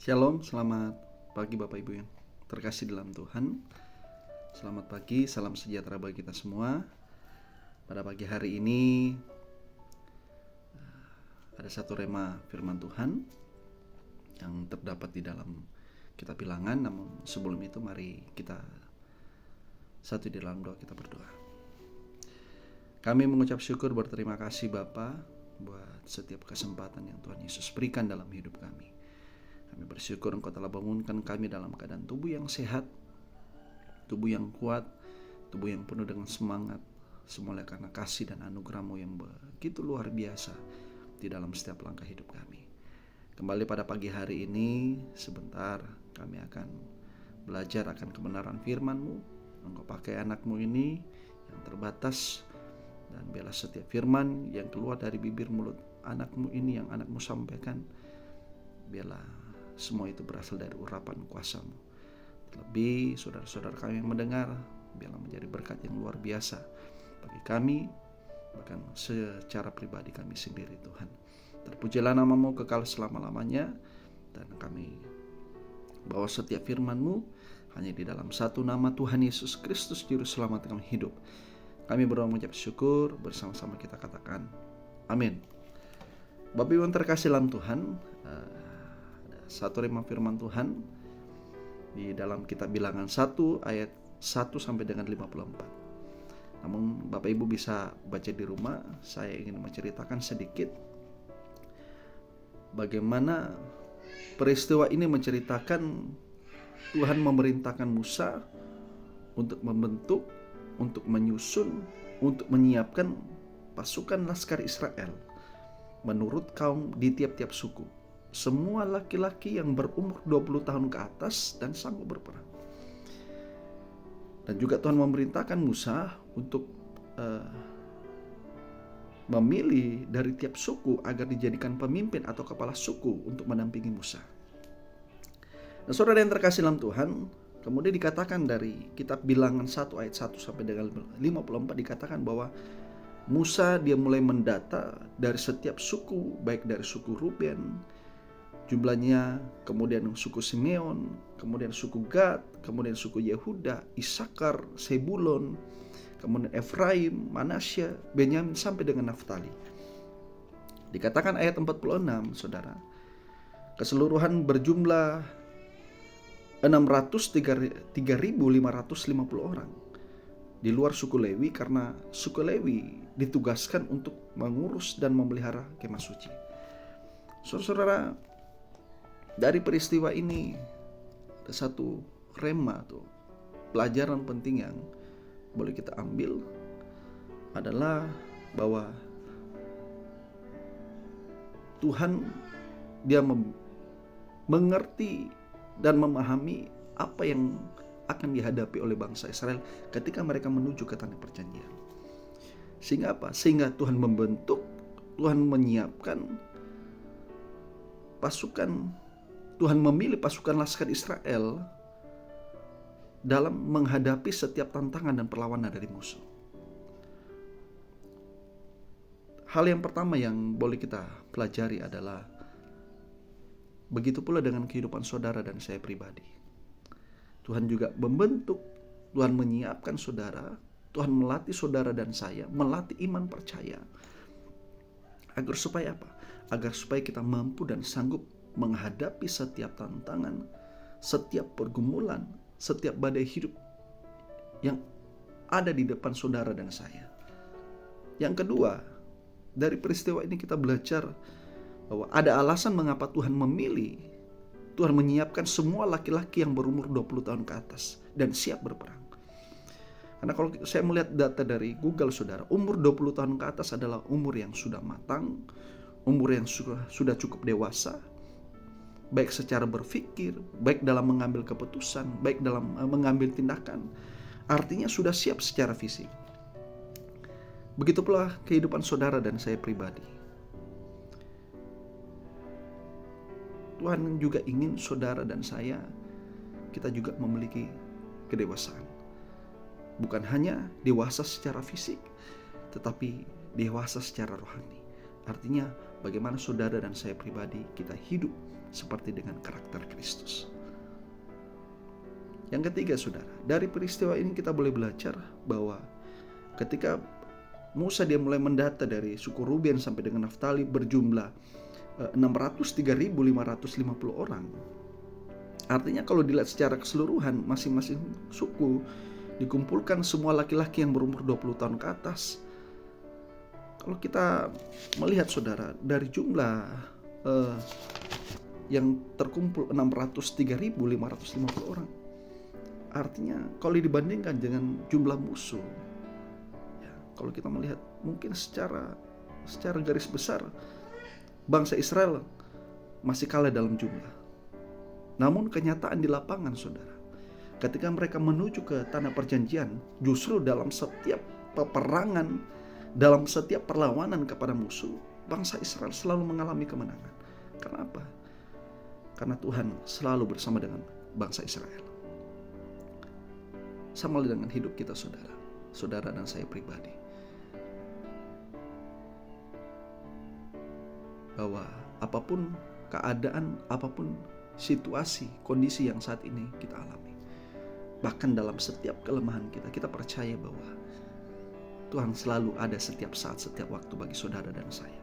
Shalom, selamat pagi Bapak Ibu yang terkasih dalam Tuhan. Selamat pagi, salam sejahtera bagi kita semua. Pada pagi hari ini ada satu rema firman Tuhan yang terdapat di dalam kitab Bilangan. Namun sebelum itu mari kita satu di dalam doa, kita berdoa. Kami mengucap syukur, berterima kasih Bapa buat setiap kesempatan yang Tuhan Yesus berikan dalam hidup kami. Kami bersyukur Engkau telah bangunkan kami dalam keadaan tubuh yang sehat, tubuh yang kuat, tubuh yang penuh dengan semangat. Semuanya karena kasih dan anugerah-Mu yang begitu luar biasa di dalam setiap langkah hidup kami. Kembali pada pagi hari ini, sebentar kami akan belajar akan kebenaran firman-Mu. Engkau pakai anak-Mu ini yang terbatas, dan biarlah setiap firman yang keluar dari bibir mulut anak-Mu ini yang anak-Mu sampaikan, biarlah semua itu berasal dari urapan kuasa-Mu. Terlebih saudara-saudara kami yang mendengar, biarlah menjadi berkat yang luar biasa bagi kami, bahkan secara pribadi kami sendiri Tuhan. Terpujilah nama-Mu kekal selama-lamanya, dan kami bawa setiap firman-Mu hanya di dalam satu nama Tuhan Yesus Kristus Juru Selamat kami hidup. Kami berdoa mengucap syukur, bersama-sama kita katakan amin. Bapak Ibu yang terkasih dalam Tuhan, satu rema firman Tuhan di dalam kitab Bilangan 1 ayat 1 sampai dengan 54. Namun Bapak Ibu bisa baca di rumah. Saya ingin menceritakan sedikit bagaimana peristiwa ini menceritakan Tuhan memerintahkan Musa untuk membentuk, untuk menyusun, untuk menyiapkan pasukan laskar Israel menurut kaum di tiap-tiap suku. Semua laki-laki yang berumur 20 tahun ke atas dan sanggup berperang. Dan juga Tuhan memerintahkan Musa untuk memilih dari tiap suku agar dijadikan pemimpin atau kepala suku untuk mendampingi Musa. Nah, saudara yang terkasih dalam Tuhan, kemudian dikatakan dari kitab Bilangan 1 ayat 1 sampai dengan 54 dikatakan bahwa Musa dia mulai mendata dari setiap suku, baik dari suku Ruben, jumlahnya, kemudian suku Simeon, kemudian suku Gad, kemudian suku Yehuda, Isakar, Sebulon, kemudian Efraim, Manasya, Benyamin sampai dengan Naftali. Dikatakan ayat 46, saudara, keseluruhan berjumlah 3.550 orang di luar suku Lewi, karena suku Lewi ditugaskan untuk mengurus dan memelihara kemah suci. Saudara, dari peristiwa ini ada satu rema atau pelajaran penting yang boleh kita ambil, adalah bahwa Tuhan dia mengerti dan memahami apa yang akan dihadapi oleh bangsa Israel ketika mereka menuju ke tanah perjanjian. Sehingga apa? Sehingga Tuhan membentuk, Tuhan menyiapkan pasukan, Tuhan memilih pasukan laskar Israel dalam menghadapi setiap tantangan dan perlawanan dari musuh. Hal yang pertama yang boleh kita pelajari adalah begitu pula dengan kehidupan saudara dan saya pribadi. Tuhan juga membentuk, Tuhan menyiapkan saudara, Tuhan melatih saudara dan saya, melatih iman percaya. Agar supaya apa? Agar supaya kita mampu dan sanggup menghadapi setiap tantangan, setiap pergumulan, setiap badai hidup yang ada di depan saudara dan saya. Yang kedua, dari peristiwa ini kita belajar bahwa ada alasan mengapa Tuhan memilih, Tuhan menyiapkan semua laki-laki yang berumur 20 tahun ke atas dan siap berperang. Karena kalau saya melihat data dari Google, saudara, umur 20 tahun ke atas adalah umur yang sudah matang, umur yang sudah cukup dewasa, baik secara berpikir, baik dalam mengambil keputusan, baik dalam mengambil tindakan. Artinya sudah siap secara fisik. Begitu pula kehidupan saudara dan saya pribadi. Tuhan juga ingin saudara dan saya, kita juga memiliki kedewasaan. Bukan hanya dewasa secara fisik, tetapi dewasa secara rohani. Artinya bagaimana saudara dan saya pribadi kita hidup seperti dengan karakter Kristus. Yang ketiga, saudara, dari peristiwa ini kita boleh belajar bahwa ketika Musa dia mulai mendata dari suku Ruben sampai dengan Naftali berjumlah 603.550 orang. Artinya kalau dilihat secara keseluruhan, masing-masing suku dikumpulkan semua laki-laki yang berumur 20 tahun ke atas. Kalau kita melihat, saudara, dari jumlah yang terkumpul 603.550 orang, artinya kalau dibandingkan dengan jumlah musuh, ya, kalau kita melihat mungkin secara garis besar bangsa Israel masih kalah dalam jumlah. Namun kenyataan di lapangan, saudara, ketika mereka menuju ke tanah perjanjian, justru dalam setiap peperangan, dalam setiap perlawanan kepada musuh, bangsa Israel selalu mengalami kemenangan. Kenapa? Karena Tuhan selalu bersama dengan bangsa Israel. Sama dengan hidup kita, saudara dan saya pribadi. Bahwa apapun keadaan, apapun situasi, kondisi yang saat ini kita alami, bahkan dalam setiap kelemahan kita percaya bahwa Tuhan selalu ada setiap saat, setiap waktu bagi saudara dan saya.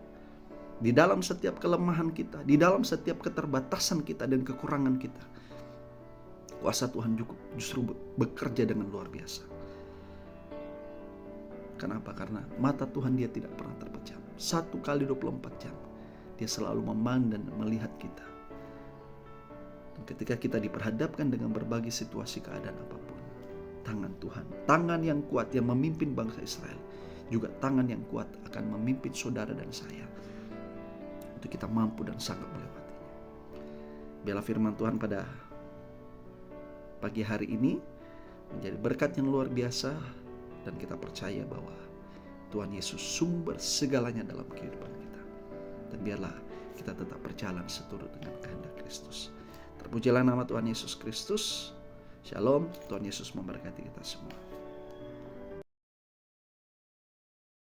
Di dalam setiap kelemahan kita, di dalam setiap keterbatasan kita dan kekurangan kita, kuasa Tuhan justru bekerja dengan luar biasa. Kenapa? Karena mata Tuhan dia tidak pernah terpejam. 1x24 jam dia selalu memandang dan melihat kita. Dan ketika kita diperhadapkan dengan berbagai situasi keadaan apapun, tangan Tuhan, tangan yang kuat yang memimpin bangsa Israel, juga tangan yang kuat akan memimpin saudara dan saya, untuk kita mampu dan sanggup melewatinya. Biarlah firman Tuhan pada pagi hari ini menjadi berkat yang luar biasa, dan kita percaya bahwa Tuhan Yesus sumber segalanya dalam kehidupan kita. Dan biarlah kita tetap berjalan seturut dengan kehendak Kristus. Terpujilah nama Tuhan Yesus Kristus. Shalom, Tuhan Yesus memberkati kita semua.